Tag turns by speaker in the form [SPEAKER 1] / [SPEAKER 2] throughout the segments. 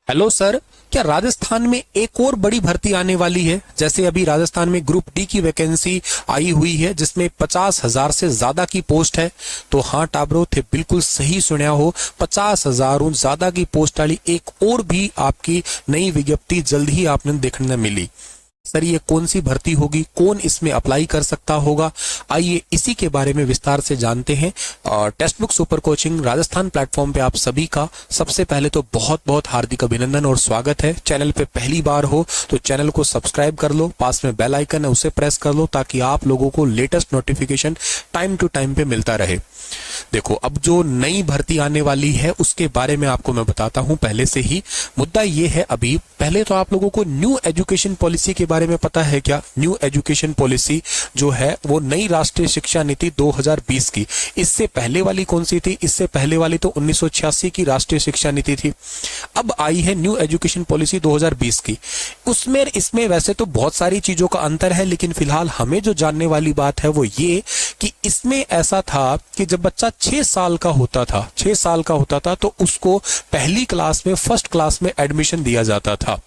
[SPEAKER 1] Hello sir, क्या राजस्थान में एक और बड़ी भर्ती आने वाली है? जैसे अभी राजस्थान में ग्रुप डी की वैकेंसी आई हुई है जिसमें 50,000 से ज्यादा की पोस्ट है। तो हाँ टाब्रो थे, बिल्कुल सही सुना हो, 50,000 ज्यादा की पोस्ट वाली एक और भी आपकी नई विज्ञप्ति जल्द ही आपने देखने मिली। सर ये कौन सी भर्ती होगी, कौन इसमें अप्लाई कर सकता होगा, आइए इसी के बारे में विस्तार से जानते हैं। और text book super coaching Rajasthan platform पे आप सभी का सबसे पहले तो बहुत बहुत हार्दिक अभिनंदन और स्वागत है। चैनल पे पहली बार हो तो चैनल को सब्सक्राइब कर लो, पास में बेल आइकन है उसे प्रेस कर लो ताकि आप लोगों को latest notification time to time पे मिलता रहे। देखो, अब जो नई भर्ती आने वाली है उसके बारे में आपको मैं बताता हूं पहले से ही। मुद्दा ये है, अभी पहले तो आप लोगों को न्यू एजुकेशन पॉलिसी के बारे में पता है क्या? न्यू एजुकेशन पॉलिसी जो है वो नई राष्ट्रीय शिक्षा नीति 2020 की। इससे पहले वाली कौन सी थी? इससे पहले वाली तो 1986 की राष्ट्रीय शिक्षा नीति थी। अब आई है न्यू एजुकेशन पॉलिसी 2020 की। उसमें इसमें वैसे तो बहुत सारी चीजों का अंतर है, लेकिन फिलहाल हमें जो जानने वाली बात है वो ये कि इसमें ऐसा था कि जब बच्चा 6 साल का होता था, 6 साल का होता था तो उसको पहली क्लास में, फर्स्ट क्लास में एडमिशन दिया जाता था।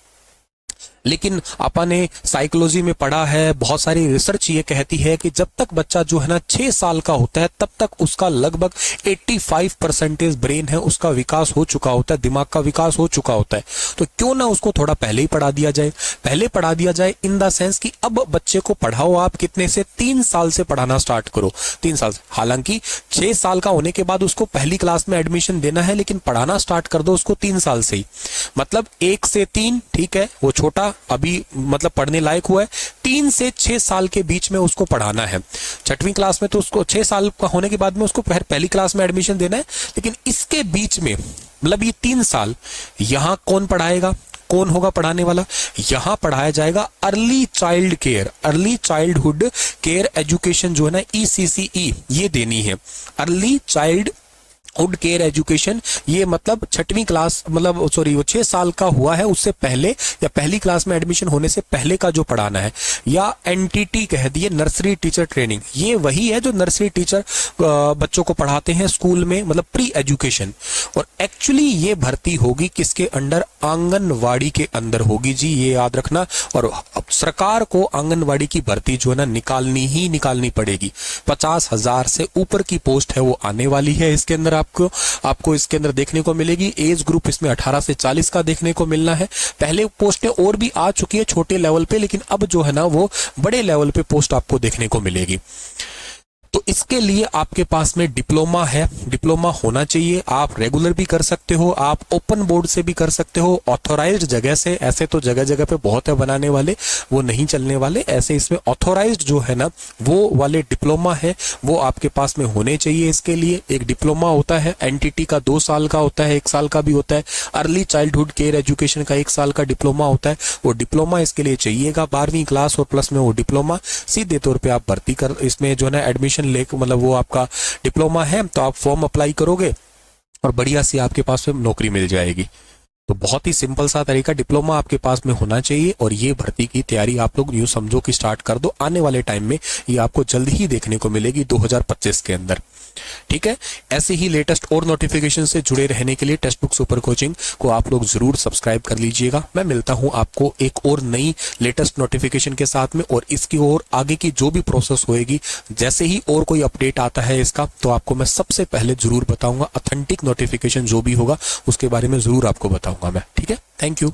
[SPEAKER 1] लेकिन अपन ने साइकोलॉजी में पढ़ा है, बहुत सारी रिसर्च ये कहती है कि जब तक बच्चा जो है ना 6 साल का होता है तब तक उसका लगभग 85% ब्रेन है उसका विकास हो चुका होता है, दिमाग का विकास हो चुका होता है। तो क्यों ना उसको थोड़ा पहले ही पढ़ा दिया जाए। पहले पढ़ा दिया जाए इन द सेंस कि अब बच्चे को पढ़ाओ आप कितने से, 3 साल से पढ़ाना स्टार्ट करो। 3 साल से, हालांकि 6 साल का होने के बाद उसको पहली क्लास में एडमिशन देना है, लेकिन पढ़ाना स्टार्ट कर दो उसको 3 साल से ही। मतलब 1 से 3, ठीक है, वो छोटा अभी मतलब पढ़ने लायक हुआ है, 3 से 6 साल के बीच में उसको पढ़ाना है। 6वीं क्लास में तो उसको 6 साल का होने के बाद में उसको पहली क्लास में एडमिशन देना है, लेकिन इसके बीच में मतलब ये 3 साल यहां कौन पढ़ाएगा, कौन होगा पढ़ाने वाला? यहां पढ़ाया जाएगा early child care, early childhood care education जो है ना, ECCE ये देनी है। Early child hood care education, ये मतलब 6वीं क्लास मतलब सॉरी वो 6 साल का हुआ है उससे पहले या पहली क्लास में एडमिशन होने से पहले का जो पढ़ाना है, या NTT कह दिए, नर्सरी टीचर ट्रेनिंग। ये वही है जो नर्सरी टीचर बच्चों को पढ़ाते हैं स्कूल में, मतलब प्री एजुकेशन। और एक्चुअली ये भर्ती होगी किसके अंडर? आंगनवाड़ी के अंदर होगी जी, ये याद रखना। और अब सरकार को आंगनवाड़ी की भर्ती जो है ना निकालनी पड़ेगी। 50,000 से ऊपर की पोस्ट है वो आने वाली है। इसके अंदर आपको इसके अंदर देखने को मिलेगी एज ग्रुप, इसमें 18 से 40 का देखने को मिलना है। पहले पोस्टें और भी आ चुकी है छोटे लेवल पे, लेकिन अब जो है ना वो बड़े लेवल पे पोस्ट आपको देखने को मिलेगी। तो इसके लिए आपके पास में डिप्लोमा है, डिप्लोमा होना चाहिए। आप रेगुलर भी कर सकते हो, आप ओपन बोर्ड से भी कर सकते हो, ऑथोराइज्ड जगह से। ऐसे तो जगह जगह पे बहुत है बनाने वाले, वो नहीं चलने वाले। ऐसे इसमें ऑथोराइज्ड जो है ना वो वाले डिप्लोमा है वो आपके पास में होने चाहिए। इसके लिए एक डिप्लोमा होता है, NTT का 2 साल का होता है, 1 साल का भी होता है। अर्ली चाइल्डहुड केयर एजुकेशन का 1 साल का डिप्लोमा होता है। वो डिप्लोमा इसके लिए चाहिएगा, 12वीं क्लास और प्लस में वो डिप्लोमा। सीधे तौर पर आप भर्ती कर इसमें जो है ना एडमिशन लेकर, मतलब वो आपका डिप्लोमा है तो आप फॉर्म अप्लाई करोगे और बढ़िया सी आपके पास में नौकरी मिल जाएगी। तो बहुत ही सिंपल सा तरीका, डिप्लोमा आपके पास में होना चाहिए। और ये भर्ती की तैयारी आप लोग यूं समझो कि स्टार्ट कर दो। आने वाले टाइम में ये आपको जल्द ही देखने को मिलेगी 2025 के अंदर, ठीक है। ऐसे ही लेटेस्ट और नोटिफिकेशन से जुड़े रहने के लिए टेक्स्ट बुक सुपर कोचिंग को आप लोग जरूर सब्सक्राइब कर लीजिएगा। मैं मिलता हूं आपको एक और नई लेटेस्ट नोटिफिकेशन के साथ में, और इसकी और आगे की जो भी प्रोसेस होएगी, जैसे ही और कोई अपडेट आता है इसका तो आपको मैं सबसे पहले जरूर बताऊंगा। ऑथेंटिक नोटिफिकेशन जो भी होगा उसके बारे में जरूर आपको बताऊंगा मैं, ठीक है। Thank you.